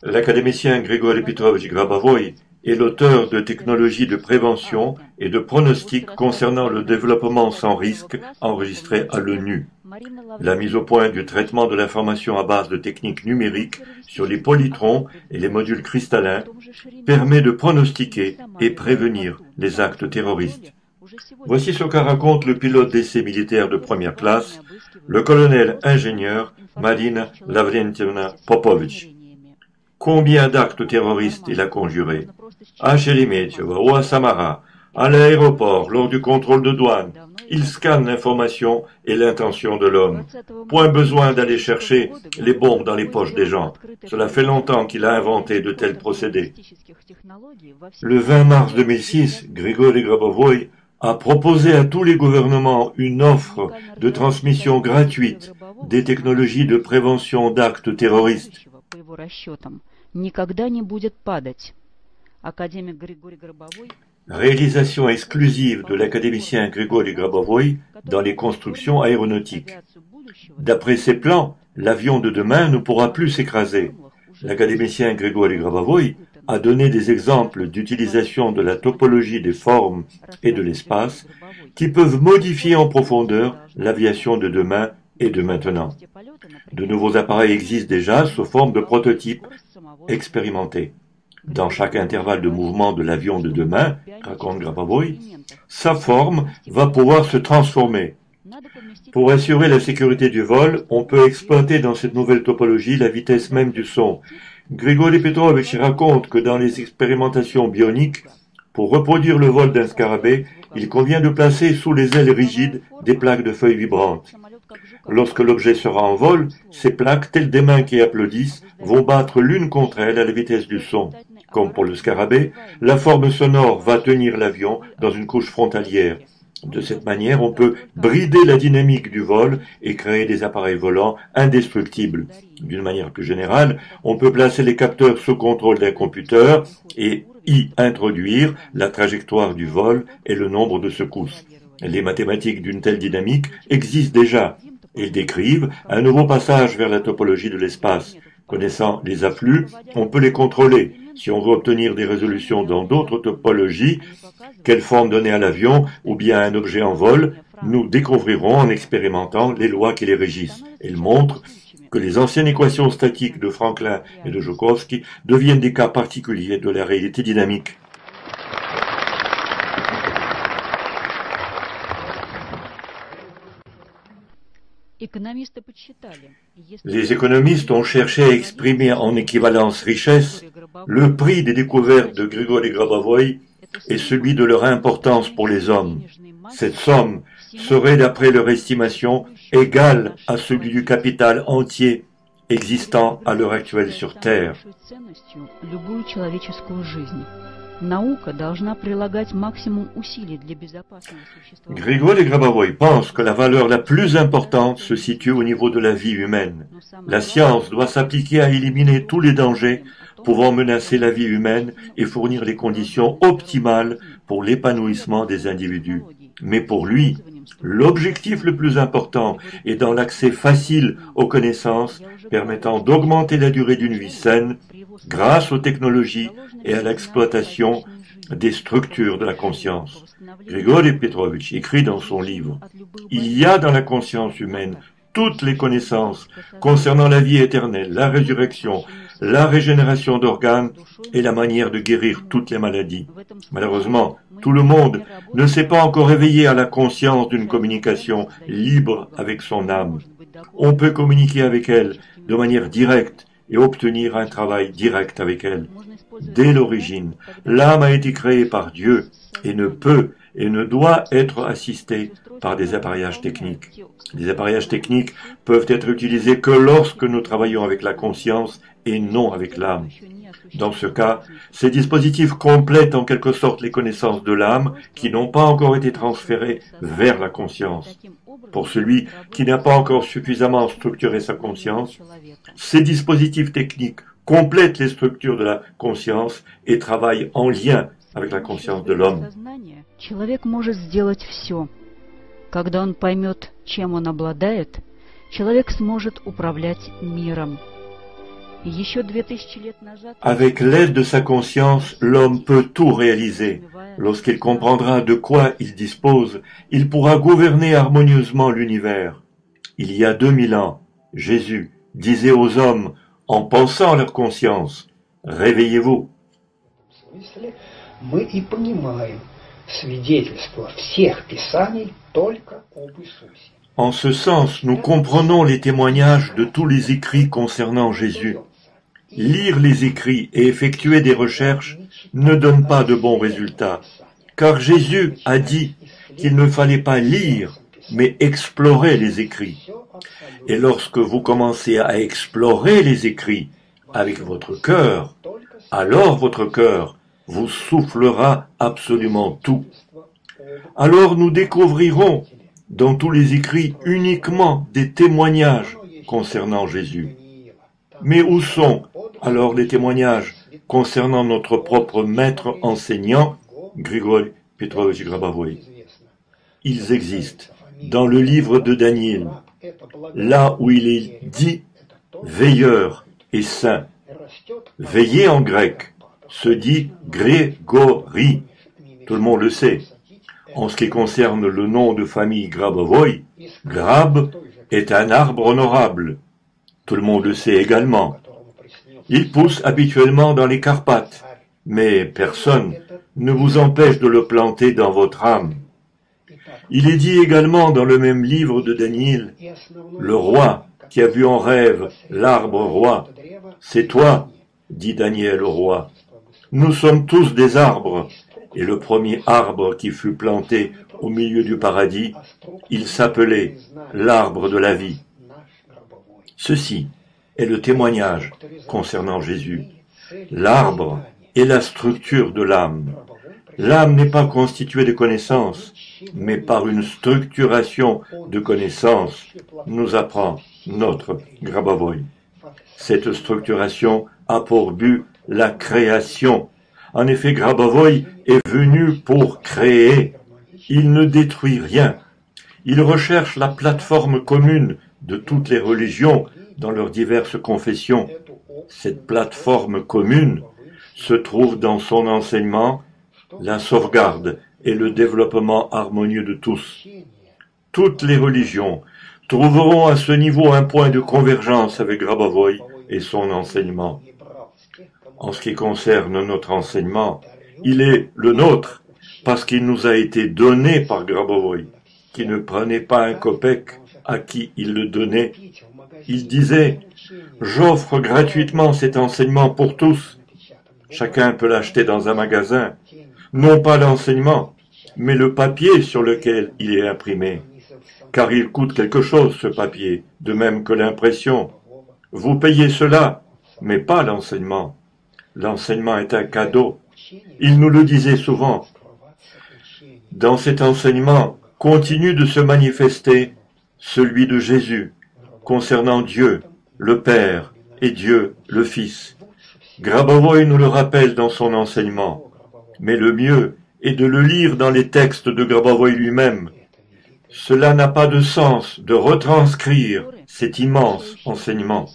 L'académicien Grigori Petrovitch Grabovoï est l'auteur de technologies de prévention et de pronostic concernant le développement sans risque enregistré à l'ONU. La mise au point du traitement de l'information à base de techniques numériques sur les polytrons et les modules cristallins permet de pronostiquer et prévenir les actes terroristes. Voici ce qu'a raconte le pilote d'essai militaire de première classe, le colonel-ingénieur Marina Lavrentievna Popovitch. Combien d'actes terroristes il a conjurés? À Sheremetyevo ou à Samara, à l'aéroport, lors du contrôle de douane. Il scanne l'information et l'intention de l'homme. Point besoin d'aller chercher les bombes dans les poches des gens. Cela fait longtemps qu'il a inventé de tels procédés. Le 20 mars 2006, Grigori Grabovoï a proposé à tous les gouvernements une offre de transmission gratuite des technologies de prévention d'actes terroristes. Réalisation exclusive de l'académicien Grigori Grabovoï dans les constructions aéronautiques. D'après ses plans, l'avion de demain ne pourra plus s'écraser. L'académicien Grigori Grabovoï a donné des exemples d'utilisation de la topologie des formes et de l'espace qui peuvent modifier en profondeur l'aviation de demain et de maintenant. De nouveaux appareils existent déjà sous forme de prototypes expérimentés. Dans chaque intervalle de mouvement de l'avion de demain, raconte Grabovoï, sa forme va pouvoir se transformer. Pour assurer la sécurité du vol, on peut exploiter dans cette nouvelle topologie la vitesse même du son. Grigori Petrovitch raconte que dans les expérimentations bioniques, pour reproduire le vol d'un scarabée, il convient de placer sous les ailes rigides des plaques de feuilles vibrantes. Lorsque l'objet sera en vol, ces plaques, telles des mains qui applaudissent, vont battre l'une contre elle à la vitesse du son. Comme pour le scarabée, la forme sonore va tenir l'avion dans une couche frontalière. De cette manière, on peut brider la dynamique du vol et créer des appareils volants indestructibles. D'une manière plus générale, on peut placer les capteurs sous contrôle d'un computer et y introduire la trajectoire du vol et le nombre de secousses. Les mathématiques d'une telle dynamique existent déjà. Ils décrivent un nouveau passage vers la topologie de l'espace. Connaissant les afflux, on peut les contrôler. Si on veut obtenir des résolutions dans d'autres topologies, quelle forme donner à l'avion ou bien à un objet en vol, nous découvrirons en expérimentant les lois qui les régissent. Elles montrent que les anciennes équations statiques de Franklin et de Joukowski deviennent des cas particuliers de la réalité dynamique. Les économistes ont cherché à exprimer en équivalence richesse le prix des découvertes de Grigori Grabovoï et celui de leur importance pour les hommes. Cette somme serait, d'après leur estimation, égale à celui du capital entier existant à l'heure actuelle sur Terre. Grigori Grabovoï pense que la valeur la plus importante se situe au niveau de la vie humaine. La science doit s'appliquer à éliminer tous les dangers pouvant menacer la vie humaine et fournir les conditions optimales pour l'épanouissement des individus. Mais pour lui, l'objectif le plus important est dans l'accès facile aux connaissances permettant d'augmenter la durée d'une vie saine grâce aux technologies et à l'exploitation des structures de la conscience. Grigori Petrovitch écrit dans son livre « Il y a dans la conscience humaine toutes les connaissances concernant la vie éternelle, la résurrection, la régénération d'organes et la manière de guérir toutes les maladies. Malheureusement, tout le monde ne s'est pas encore éveillé à la conscience d'une communication libre avec son âme. On peut communiquer avec elle de manière directe et obtenir un travail direct avec elle. Dès l'origine, l'âme a été créée par Dieu et ne peut et ne doit être assistée par des appareillages techniques. Les appareillages techniques peuvent être utilisés que lorsque nous travaillons avec la conscience et non avec l'âme. Dans ce cas, ces dispositifs complètent en quelque sorte les connaissances de l'âme qui n'ont pas encore été transférées vers la conscience. Pour celui qui n'a pas encore suffisamment structuré sa conscience, ces dispositifs techniques complètent les structures de la conscience et travaillent en lien avec la conscience de l'homme. Человек может сделать все. Когда он поймет, чем он обладает, человек сможет управлять миром. Еще 2000 лет назад Avec l'aide de sa conscience, l'homme peut tout réaliser. Lorsqu'il comprendra de quoi il dispose, il pourra gouverner harmonieusement l'univers. Il y a 2000 ans, Jésus disait aux hommes, en pensant leur conscience, « Réveillez-vous ». Мы и понимаем свидетельство всех писаний только об Иисусе. En ce sens, nous comprenons les témoignages de tous les écrits concernant Jésus. Lire les écrits et effectuer des recherches ne donne pas de bons résultats, car Jésus a dit qu'il ne fallait pas lire, mais explorer les écrits. Et lorsque vous commencez à explorer les écrits avec votre cœur, alors votre cœur vous soufflera absolument tout. Alors nous découvrirons dans tous les écrits uniquement des témoignages concernant Jésus. Mais où sont alors les témoignages concernant notre propre maître enseignant, Grigori Petrovich Grabovoi? Ils existent dans le livre de Daniel, là où il est dit « veilleur et saint ». Veiller en grec se dit Grégori, tout le monde le sait. En ce qui concerne le nom de famille Grabovoi, Grab est un arbre honorable. Tout le monde le sait également. Il pousse habituellement dans les Carpates, mais personne ne vous empêche de le planter dans votre âme. Il est dit également dans le même livre de Daniel, le roi qui a vu en rêve l'arbre roi, c'est toi, dit Daniel au roi. Nous sommes tous des arbres, et le premier arbre qui fut planté au milieu du paradis, il s'appelait l'arbre de la vie. Ceci est le témoignage concernant Jésus. L'arbre est la structure de l'âme. L'âme n'est pas constituée de connaissances, mais par une structuration de connaissances, nous apprend notre Grabovoi. Cette structuration a pour but la création. En effet, Grabovoi est venu pour créer. Il ne détruit rien. Il recherche la plateforme commune de toutes les religions dans leurs diverses confessions. Cette plateforme commune se trouve dans son enseignement, la sauvegarde et le développement harmonieux de tous. Toutes les religions trouveront à ce niveau un point de convergence avec Grabovoi et son enseignement. En ce qui concerne notre enseignement, il est le nôtre parce qu'il nous a été donné par Grabovoi, qui ne prenait pas un kopek à qui il le donnait. Il disait « J'offre gratuitement cet enseignement pour tous. Chacun peut l'acheter dans un magasin, non pas l'enseignement, mais le papier sur lequel il est imprimé, car il coûte quelque chose ce papier, de même que l'impression. Vous payez cela, mais pas l'enseignement. L'enseignement est un cadeau. Il nous le disait souvent. Dans cet enseignement continue de se manifester celui de Jésus, concernant Dieu, le Père, et Dieu, le Fils. Grabovoi nous le rappelle dans son enseignement, mais le mieux est de le lire dans les textes de Grabovoi lui-même. Cela n'a pas de sens de retranscrire cet immense enseignement.